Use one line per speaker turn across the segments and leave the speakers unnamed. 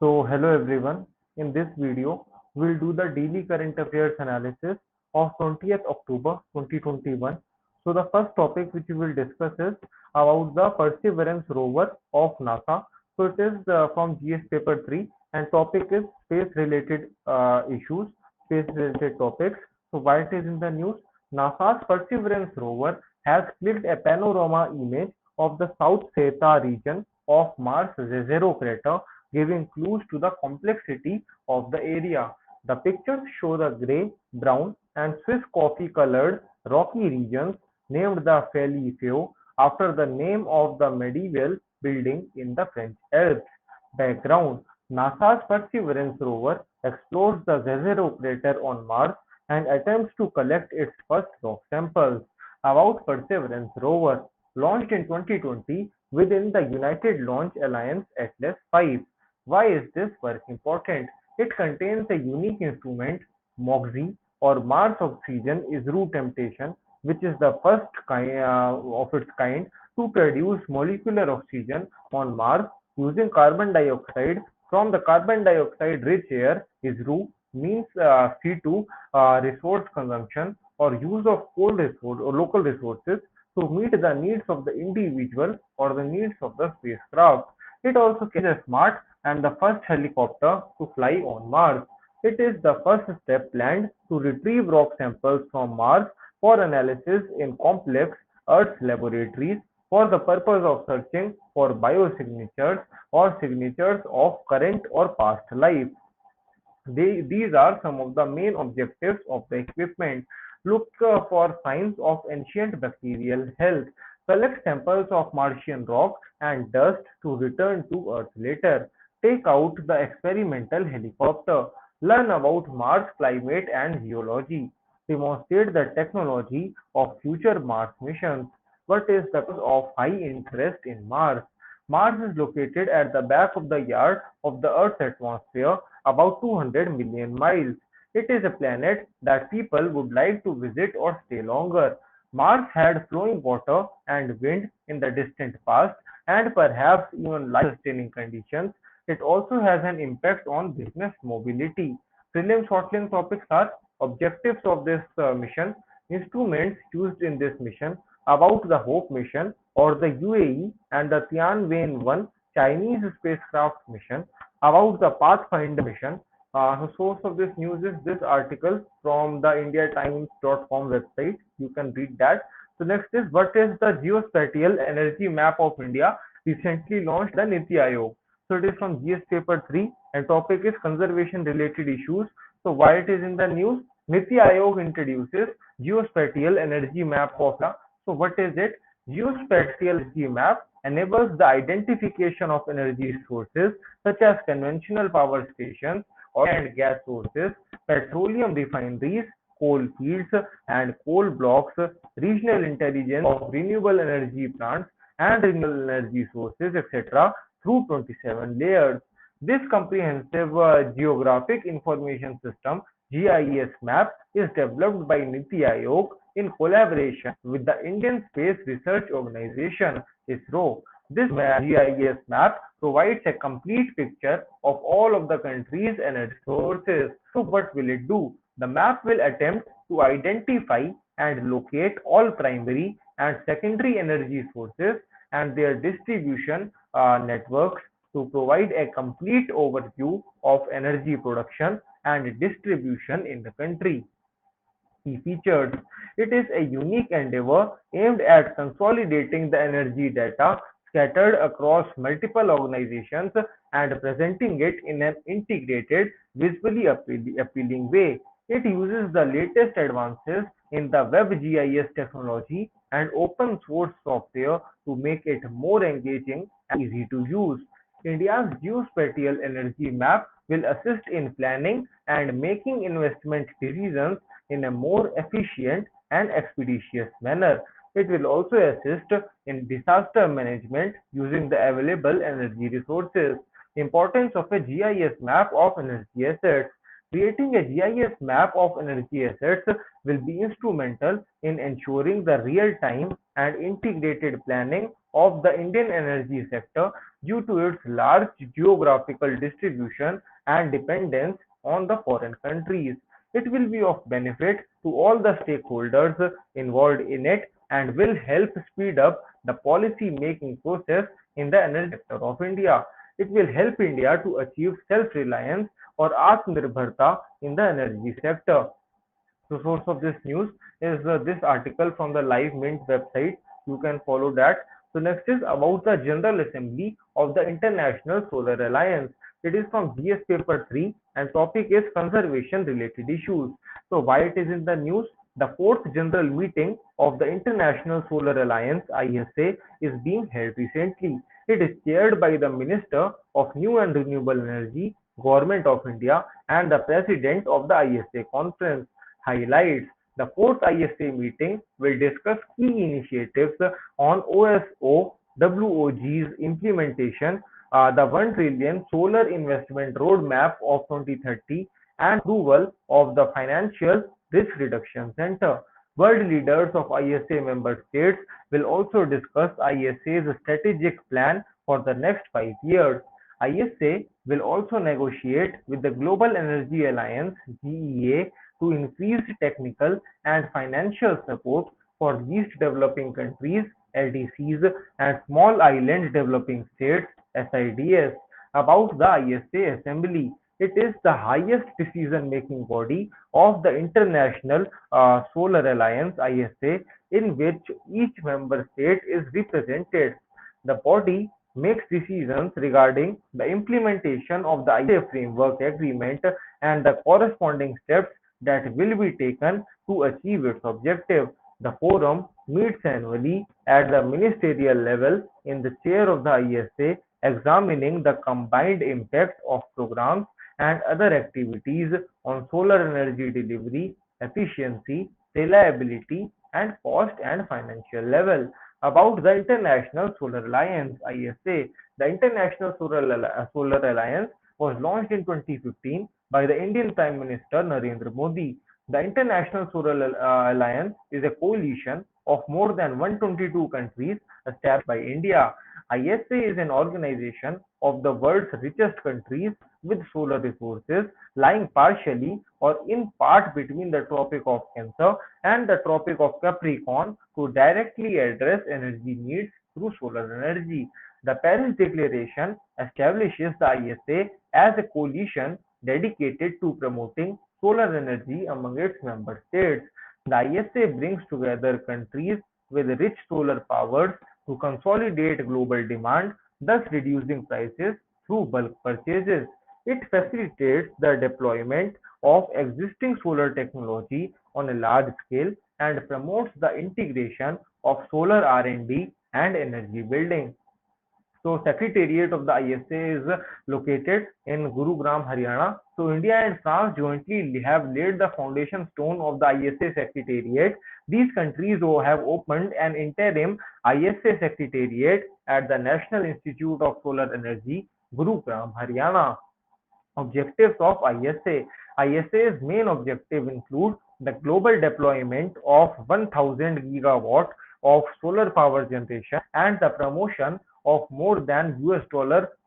Hello everyone. In this video, we'll do the daily current affairs analysis of 20th October 2021. The first topic which we will discuss is about the Perseverance rover of NASA. It is from GS paper 3 and topic is space related issues, space related topics. Why it is in the news? NASA's Perseverance rover has clicked a panorama image of the South Theta region of Mars Jezero crater, giving clues to the complexity of the area. The pictures show the grey, brown, and Swiss coffee colored rocky regions named the Fellifio after the name of the medieval building in the French Alps. Background: NASA's Perseverance rover explores the Jezero crater on Mars and attempts to collect its first rock samples. About Perseverance rover, launched in 2020 within the United Launch Alliance Atlas V. Why is this work important? It contains a unique instrument, MOXIE, or Mars Oxygen Is-Ru Temptation, which is the first of its kind to produce molecular oxygen on Mars using carbon dioxide from the carbon dioxide-rich air. Is-Ru means C2 resource consumption or use of cold resource or local resources to meet the needs of the individual or the needs of the spacecraft. It also carries a smart and the first helicopter to fly on Mars. It is the first step planned to retrieve rock samples from Mars for analysis in complex Earth laboratories for the purpose of searching for biosignatures or signatures of current or past life. These are some of the main objectives of the equipment: look for signs of ancient bacterial health, collect samples of Martian rock and dust to return to Earth later, take out the experimental helicopter, learn about Mars climate and geology, demonstrate the technology of future Mars missions. What is the cause of high interest in Mars? Mars is located at the back of the yard of the Earth's atmosphere, about 200 million miles. It is a planet that people would like to visit or stay longer. Mars had flowing water and wind in the distant past, and perhaps even life-sustaining conditions. It also has an impact on business mobility. Prelim short-link topics are objectives of this mission, instruments used in this mission, about the HOPE mission or the UAE and the Tianwen-1 Chinese spacecraft mission, about the Pathfinder mission. The source of this news is this article from the indiatimes.com website. You can read that. So next is, what is the geospatial energy map of India recently launched the Niti Aayog? So it is from GS paper 3 and topic is conservation related issues. So why it is in the news? Niti Aayog introduces geospatial energy map of India. So what is it? Geospatial energy map enables the identification of energy sources such as conventional power stations, oil and gas sources, petroleum refineries, coal fields and coal blocks, regional intelligence of renewable energy plants and renewable energy sources, etc. through 27 layers. This comprehensive geographic information system GIS map is developed by Niti Aayog in collaboration with the Indian Space Research Organisation (ISRO). This GIS map provides a complete picture of all of the country's energy sources. So what will it do? The map will attempt to identify and locate all primary and secondary energy sources and their distribution networks to provide a complete overview of energy production and distribution in the country. Key features: it is a unique endeavor aimed at consolidating the energy data scattered across multiple organizations and presenting it in an integrated, visually appealing way. It uses the latest advances in the WebGIS technology and open source software to make it more engaging and easy to use. India's geospatial energy map will assist in planning and making investment decisions in a more efficient and expeditious manner. It will also assist in disaster management using the available energy resources. Importance of a GIS map of energy assets. Creating a GIS map of energy assets will be instrumental in ensuring the real-time and integrated planning of the Indian energy sector due to its large geographical distribution and dependence on the foreign countries. It will be of benefit to all the stakeholders involved in it and will help speed up the policy making process in the energy sector of India. It will help India to achieve self-reliance or Atmanirbharta in the energy sector. The source of this news is this article from the Live Mint website. You can follow that. So next is about the General Assembly of the International Solar Alliance. It is from GS paper 3 and topic is conservation related issues. So why it is in the news? The fourth general meeting of the International Solar Alliance ISA is being held recently. It is chaired by the Minister of New and Renewable Energy, Government of India and the President of the ISA conference. Highlights: the fourth ISA meeting will discuss key initiatives on OSOWOG's implementation, the 1 trillion solar investment roadmap of 2030, and approval of the Financial Risk Reduction Center. World leaders of ISA member states will also discuss ISA's strategic plan for the next 5 years. ISA will also negotiate with the Global Energy Alliance (GEA) to increase technical and financial support for least developing countries (LDCs) and small island developing states (SIDS). About the ISA Assembly, it is the highest decision-making body of the International Solar Alliance (ISA), in which each member state is represented. The body makes decisions regarding the implementation of the ISA Framework Agreement and the corresponding steps that will be taken to achieve its objective. The forum meets annually at the ministerial level in the chair of the ISA, examining the combined impact of programs and other activities on solar energy delivery, efficiency, reliability, and cost and financial level. About the International Solar Alliance (ISA), the International Solar Alliance was launched in 2015 by the Indian Prime Minister Narendra Modi. The International Solar Alliance is a coalition of more than 122 countries established by India. ISA is an organization of the world's richest countries with solar resources lying partially or in part between the Tropic of Cancer and the Tropic of Capricorn to directly address energy needs through solar energy. The Paris Declaration establishes the ISA as a coalition dedicated to promoting solar energy among its member states. The ISA brings together countries with rich solar powers to consolidate global demand, thus reducing prices through bulk purchases. It facilitates the deployment of existing solar technology on a large scale and promotes the integration of solar R&D and energy building. So Secretariat of the ISA is located in Gurugram, Haryana. So India and France jointly have laid the foundation stone of the ISA Secretariat. These countries have opened an interim ISA Secretariat at the National Institute of Solar Energy, Gurugram, Haryana. Objectives of ISA. ISA's main objective include the global deployment of 1000 gigawatt of solar power generation and the promotion of more than US$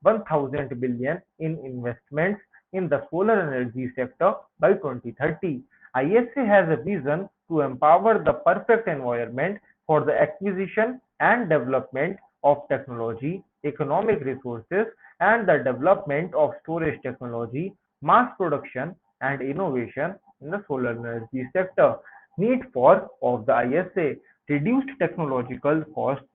1000 billion in investments in the solar energy sector by 2030. ISA has a vision to empower the perfect environment for the acquisition and development of technology, economic resources, and the development of storage technology, mass production, and innovation in the solar energy sector. Need for of the ISA. Reduced technological costs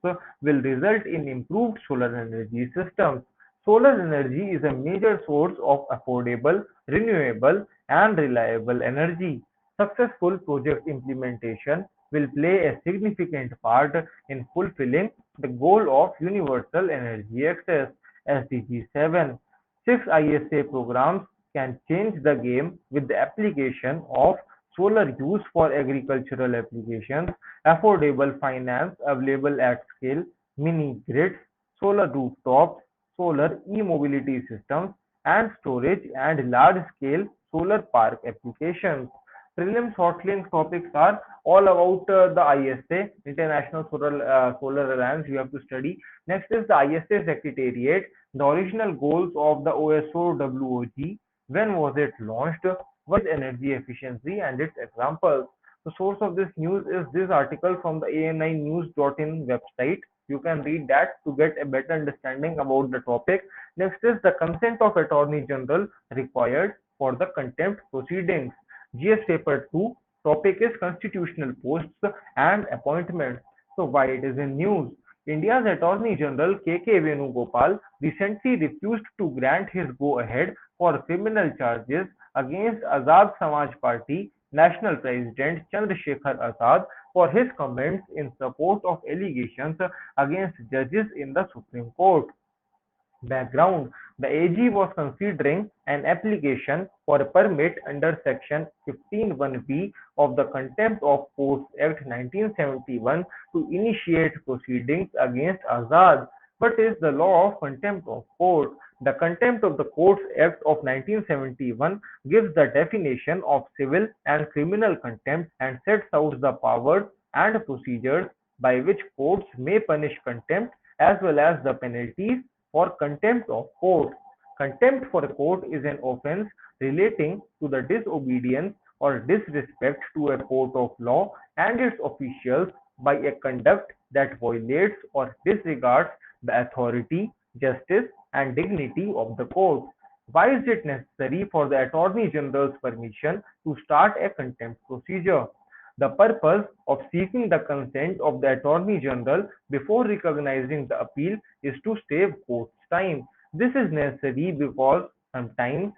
will result in improved solar energy systems. Solar energy is a major source of affordable, renewable, and reliable energy. Successful project implementation will play a significant part in fulfilling the goal of universal energy access (SDG 7). Six ISA programs can change the game with the application of solar use for agricultural applications, affordable finance available at scale, mini grids, solar rooftops, solar e-mobility systems, and storage and large-scale solar park applications. Prelims hot link topics are all about the ISA, International Solar Alliance, you have to study. Next is the ISA Secretariat, the original goals of the OSOWOG, when was it launched, what is energy efficiency and its examples. The source of this news is this article from the ani-news.in website. You can read that to get a better understanding about the topic. Next is the consent of Attorney General required for the contempt proceedings. GS paper 2 topic is constitutional posts and appointments. So why it is in news? India's Attorney General K.K. Venugopal recently refused to grant his go-ahead for criminal charges against Azad Samaj Party National President Chandrasekhar Azad for his comments in support of allegations against judges in the Supreme Court. Background: The AG was considering an application for a permit under Section 15(1)(b) of the Contempt of Courts Act 1971 to initiate proceedings against Azad. What is the law of contempt of court? The Contempt of the Courts Act of 1971 gives the definition of civil and criminal contempt and sets out the powers and procedures by which courts may punish contempt as well as the penalties for contempt of court. Contempt for a court is an offence relating to the disobedience or disrespect to a court of law and its officials by a conduct that violates or disregards the authority, justice, and dignity of the court. Why is it necessary for the Attorney General's permission to start a contempt procedure? The purpose of seeking the consent of the Attorney General before recognizing the appeal is to save court's time. This is necessary because sometimes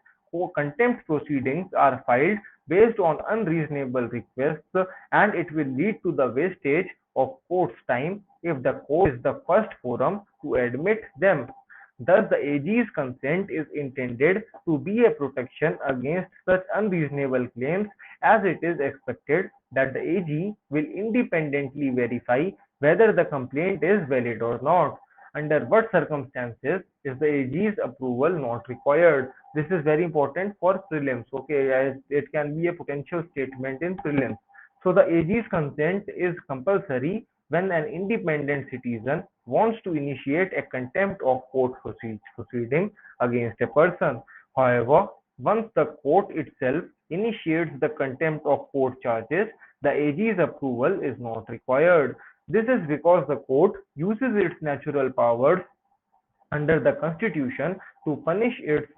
contempt proceedings are filed based on unreasonable requests, and it will lead to the wastage of court's time if the court is the first forum to admit them. Thus, the AG's consent is intended to be a protection against such unreasonable claims, as it is expected that the AG will independently verify whether the complaint is valid or not. Under what circumstances is the AG's approval not required? This is very important for prelims. Okay, as it can be a potential statement in prelims. So the AG's consent is compulsory when an independent citizen wants to initiate a contempt of court proceeding against a person. However, once the court itself initiates the contempt of court charges, the AG's approval is not required. This is because the court uses its natural powers under the Constitution to punish its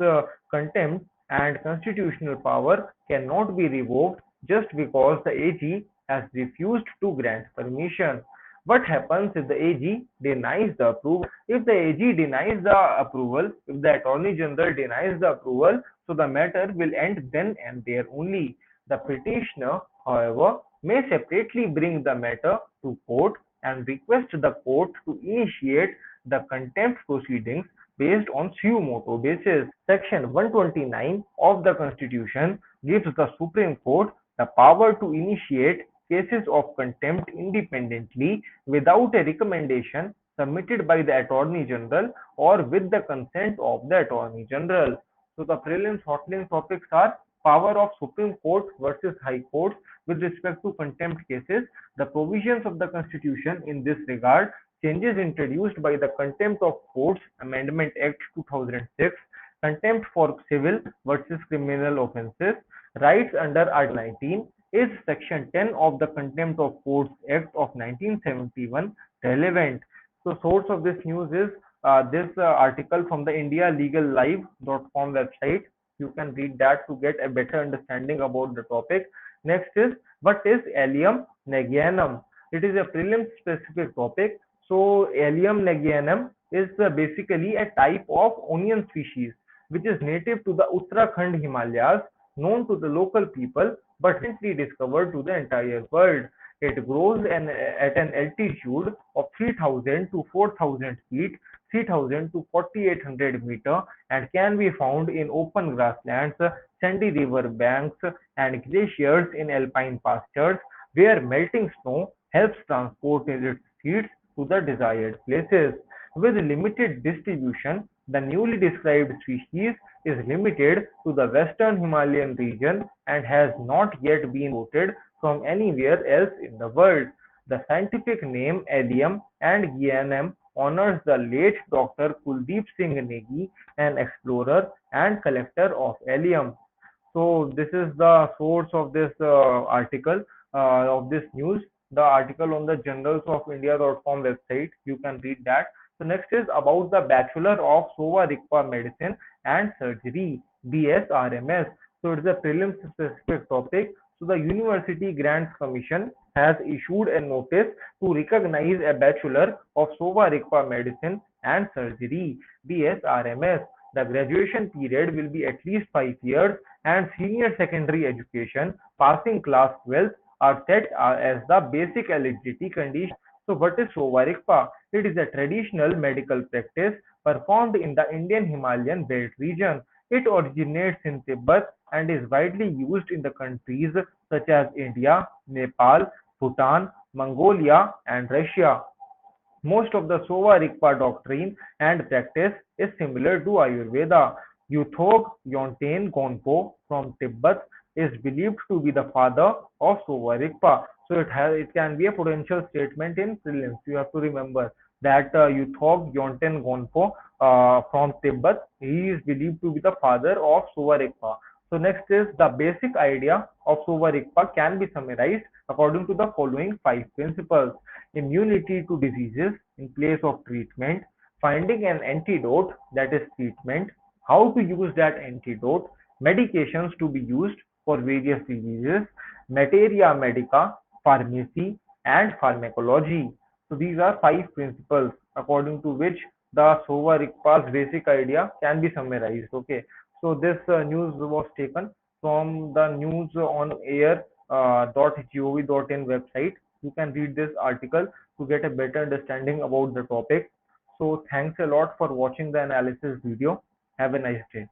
contempt, and constitutional power cannot be revoked just because the AG has refused to grant permission. What happens if the AG denies the approval? If the AG denies the approval, if the Attorney General denies the approval, so the matter will end then and there only. The petitioner, however, may separately bring the matter to court and request the court to initiate the contempt proceedings based on suo motu basis. Section 129 of the Constitution gives the Supreme Court the power to initiate cases of contempt independently without a recommendation submitted by the Attorney General or with the consent of the Attorney General. So the prelims hotline topics are power of Supreme Court versus High Courts with respect to contempt cases, the provisions of the Constitution in this regard, changes introduced by the Contempt of Courts Amendment Act 2006, contempt for civil versus criminal offences, rights under Article 19, is Section 10 of the Contempt of Courts Act of 1971 relevant? So source of this news is this article from the indialegallive.com website. You can read that to get a better understanding about the topic. Next is, what is Allium nagaenum? It is a prelim specific topic. So Allium nagaenum is basically a type of onion species which is native to the Uttarakhand Himalayas, known to the local people but recently discovered to the entire world. It grows at an altitude of 3000 to 4000 feet, 3000 to 4800 meter, and can be found in open grasslands, sandy river banks, and glaciers in alpine pastures, where melting snow helps transport its seeds to the desired places. With limited distribution, the newly described species is limited to the western Himalayan region and has not yet been imported from anywhere else in the world. The scientific name allium and guianum honors the late Dr. Kuldeep Singh Negi, an explorer and collector of allium. So this is the source of this article of this news. The article on the journalsofIndia.com website. You can read that. So next is about the Bachelor of Sova Rigpa Medicine and Surgery (BSRMS). So it's a prelims specific topic. So the University Grants Commission has issued a notice to recognize a Bachelor of Sova Rigpa Medicine and Surgery (BSRMS). The graduation period will be at least 5 years and senior secondary education, passing class 12 are set as the basic eligibility condition. So what is Sovarikpa? It is a traditional medical practice performed in the Indian Himalayan belt region. It originates in Tibet and is widely used in the countries such as India, Nepal, Bhutan, Mongolia, and Russia. Most of the Sova Rigpa doctrine and practice is similar to Ayurveda. Yuthok Yonten Gonpo from Tibet is believed to be the father of Sova Rigpa. So it can be a potential statement in prelims. You have to remember that Yuthok Yonten Gonpo from Tibet, he is believed to be the father of Sova Rigpa. So next is the basic idea of Sova Rigpa can be summarized according to the following 5 principles: immunity to diseases in place of treatment, finding an antidote, that is treatment, how to use that antidote, medications to be used for various diseases, materia medica, pharmacy, and pharmacology. So these are 5 principles according to which the Sova Rigpa's basic idea can be summarized. Okay, so this news was taken from the news on air .gov.in website. You can read this article to get a better understanding about the topic. So thanks a lot for watching the analysis video. Have a nice day.